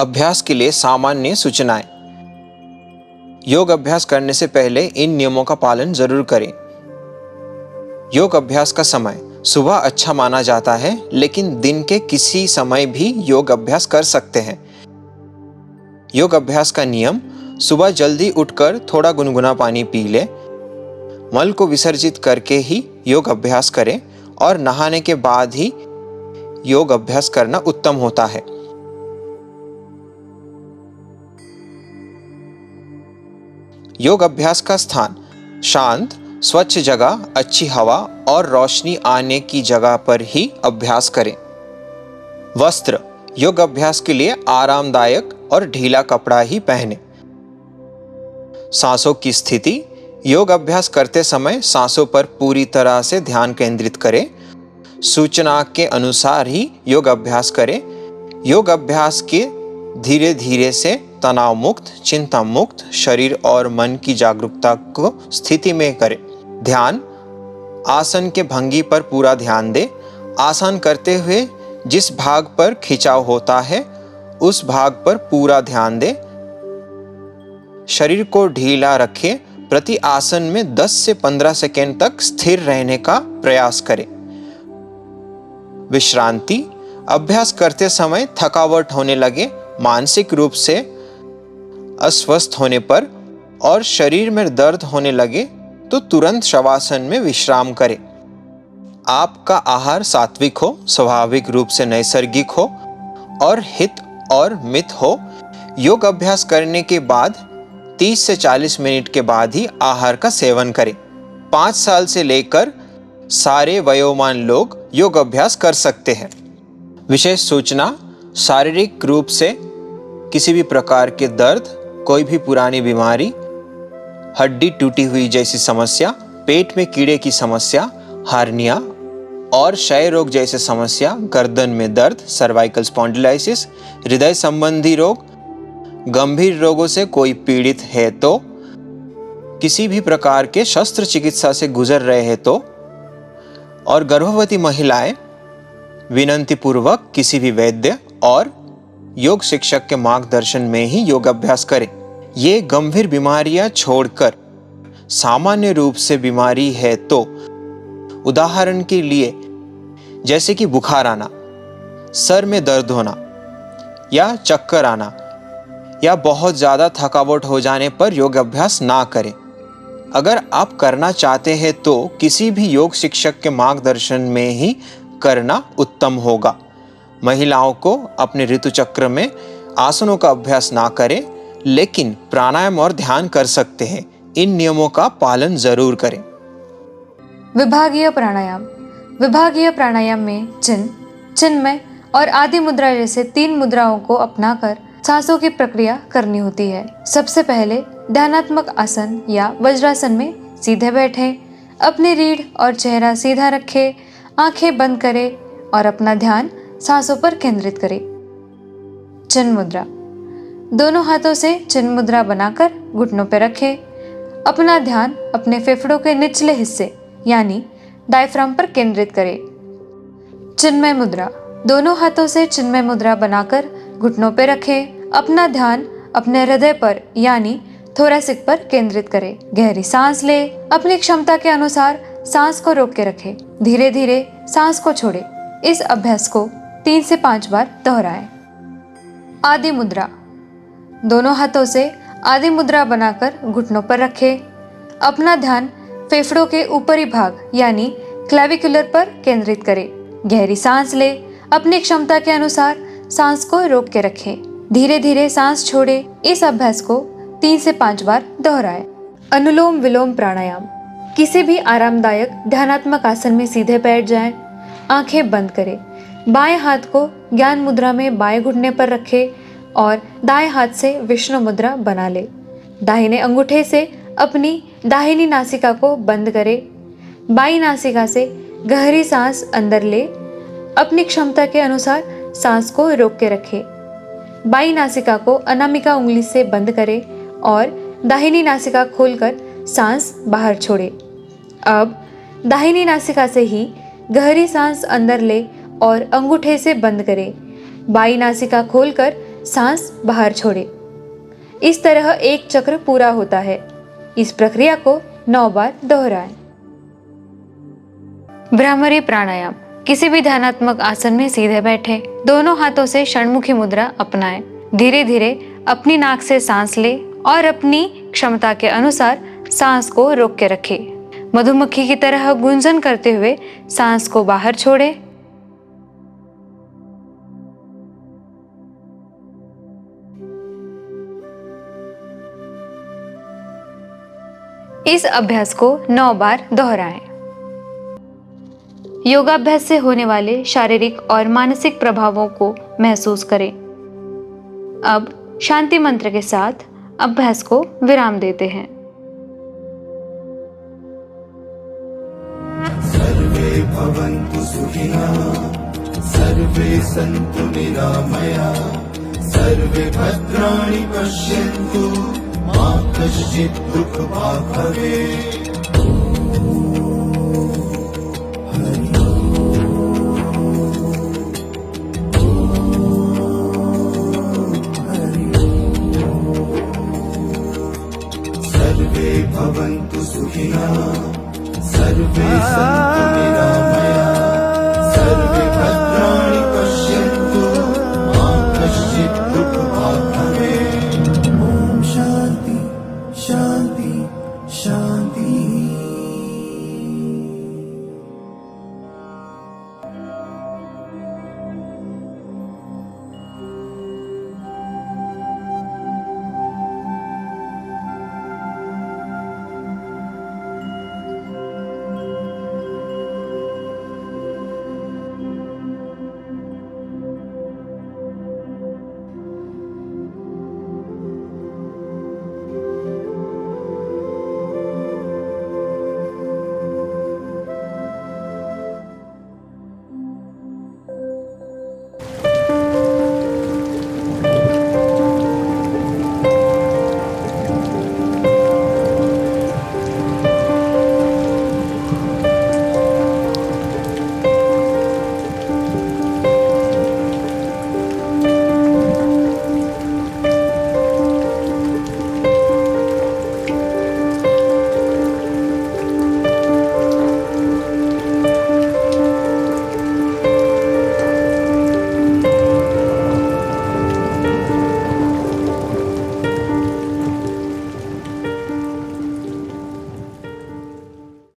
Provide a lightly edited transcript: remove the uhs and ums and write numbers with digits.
अभ्यास के लिए सामान्य सूचनाएं। योग अभ्यास करने से पहले इन नियमों का पालन जरूर करें। योग अभ्यास का समय सुबह अच्छा माना जाता है, लेकिन दिन के किसी समय भी योग अभ्यास कर सकते हैं। योग अभ्यास का नियम: सुबह जल्दी उठकर थोड़ा गुनगुना पानी पी ले, मल को विसर्जित करके ही योग अभ्यास करें और नहाने के बाद ही योग अभ्यास करना उत्तम होता है। योग अभ्यास का स्थान: शांत, स्वच्छ जगह, अच्छी हवा और रोशनी आने की जगह पर ही अभ्यास करें। वस्त्र: योग अभ्यास के लिए आरामदायक और ढीला कपड़ा ही पहने। सांसों की स्थिति: योग अभ्यास करते समय सांसों पर पूरी तरह से ध्यान केंद्रित करें। सूचना के अनुसार ही योग अभ्यास करें। योग अभ्यास के धीरे धीरे से तनाव मुक्त, चिंता मुक्त शरीर और मन की जागरूकता को स्थिति में करें। ध्यान: आसन के भंगी पर पूरा ध्यान दें। आसन करते हुए जिस भाग पर खिंचाव होता है उस भाग पर पूरा ध्यान दें। शरीर को ढीला रखें। प्रति आसन में 10 से 15 सेकेंड तक स्थिर रहने का प्रयास करें। विश्रांति: अभ्यास करते समय थकावट होने लगे, मानसिक रूप से अस्वस्थ होने पर और शरीर में दर्द होने लगे तो तुरंत शवासन में विश्राम करें। आपका आहार सात्विक हो, स्वाभाविक रूप से नैसर्गिक हो और हित और मित हो। योग अभ्यास करने के बाद 30 से 40 मिनट के बाद ही आहार का सेवन करें। 5 साल से लेकर सारे वयोमान लोग योग अभ्यास कर सकते हैं। विशेष सूचना: शारीरिक रूप से किसी भी प्रकार के दर्द, कोई भी पुरानी बीमारी, हड्डी टूटी हुई जैसी समस्या, पेट में कीड़े की समस्या, हार्निया और क्षय रोग जैसे समस्या, गर्दन में दर्द, सर्वाइकल स्पॉन्डिलाइसिस, हृदय संबंधी रोग, गंभीर रोगों से कोई पीड़ित है तो, किसी भी प्रकार के शस्त्र चिकित्सा से गुजर रहे हैं तो, और गर्भवती महिलाएं विनती पूर्वक किसी भी वैद्य और योग शिक्षक के मार्गदर्शन में ही योग अभ्यास करें। ये गंभीर बीमारियां छोड़कर सामान्य रूप से बीमारी है तो, उदाहरण के लिए जैसे कि बुखार आना, सर में दर्द होना या चक्कर आना या बहुत ज़्यादा थकावट हो जाने पर योग अभ्यास ना करें। अगर आप करना चाहते हैं तो किसी भी योग शिक्षक के मार्गदर्शन में ही करना उत्तम होगा। महिलाओं को अपने ऋतु चक्र में आसनों का अभ्यास ना करें, लेकिन प्राणायाम और ध्यान कर सकते हैं। इन नियमों का पालन जरूर करें। विभागीय प्राणायाम: विभागीय प्राणायाम में चिन्ह, चिन्मय और आदि मुद्रा जैसे 3 मुद्राओं को अपनाकर सांसों की प्रक्रिया करनी होती है। सबसे पहले ध्यानात्मक आसन या वज्रासन में सीधे बैठें। अपनी रीढ़ और चेहरा सीधा रखें। आंखें बंद करें और अपना ध्यान सांसों पर केंद्रित करें। चिन्ह मुद्रा: दोनों हाथों से चिन्ह मुद्रा बनाकर घुटनों पर रखें। अपना ध्यान अपने फेफड़ों के निचले हिस्से यानी डायफ्राम पर केंद्रित करें। चिन्मय मुद्रा: दोनों हाथों से चिन्मय मुद्रा बनाकर घुटनों पर रखें। अपना ध्यान अपने हृदय पर यानी थोरैसिक पर केंद्रित करें। गहरी सांस लें। अपनी क्षमता के अनुसार सांस को रोक के रखें। धीरे धीरे सांस को छोड़ें। इस अभ्यास को 3 से 5 बार दोहराएं। आदि मुद्रा: दोनों हाथों से आदि मुद्रा बनाकर घुटनों पर रखें। अपना ध्यान फेफड़ों के ऊपरी भाग यानी क्लेविकुलर पर केंद्रित करें। गहरी सांस लें। अपनी क्षमता के अनुसार सांस को रोक के रखें। धीरे धीरे सांस छोड़ें। इस अभ्यास को 3 से 5 बार दोहराएं। अनुलोम विलोम प्राणायाम: किसी भी आरामदायक ध्यानात्मक आसन में सीधे बैठ जाएं। आंखें बंद करें। बाएं हाथ को ज्ञान मुद्रा में बाएं घुटने पर रखें और दाएं हाथ से विष्णु मुद्रा बना ले। दाहिने अंगूठे से अपनी दाहिनी नासिका को बंद करें। बाईं नासिका से गहरी सांस अंदर ले। अपनी क्षमता के अनुसार सांस को रोक के रखें। बाईं नासिका को अनामिका उंगली से बंद करें और दाहिनी नासिका खोलकर सांस बाहर छोड़ें। अब दाहिनी नासिका से ही गहरी सांस अंदर ले और अंगूठे से बंद करें। बाईं नासिका खोलकर सांस बाहर छोड़े। इस तरह एक चक्र पूरा होता है। इस प्रक्रिया को 9 बार दोहराएं। भ्रामरी प्राणायाम। किसी भी ध्यानात्मक आसन में सीधे बैठे, दोनों हाथों से षणमुखी मुद्रा अपनाएं। धीरे धीरे अपनी नाक से सांस ले और अपनी क्षमता के अनुसार सांस को रोक के रखें। मधुमक्खी की तरह गुंजन करते हुए सांस को बाहर छोड़े। इस अभ्यास को 9 बार दोहराएं। योगाभ्यास से होने वाले शारीरिक और मानसिक प्रभावों को महसूस करें। अब शांति मंत्र के साथ अभ्यास को विराम देते हैं। सर्वे भवन्तु सुखिनः, सर्वे सन्तु निरामयाः, सर्वे भद्राणि पश्यन्तु, मा कश्चित् दुःखभाग् भवेत्।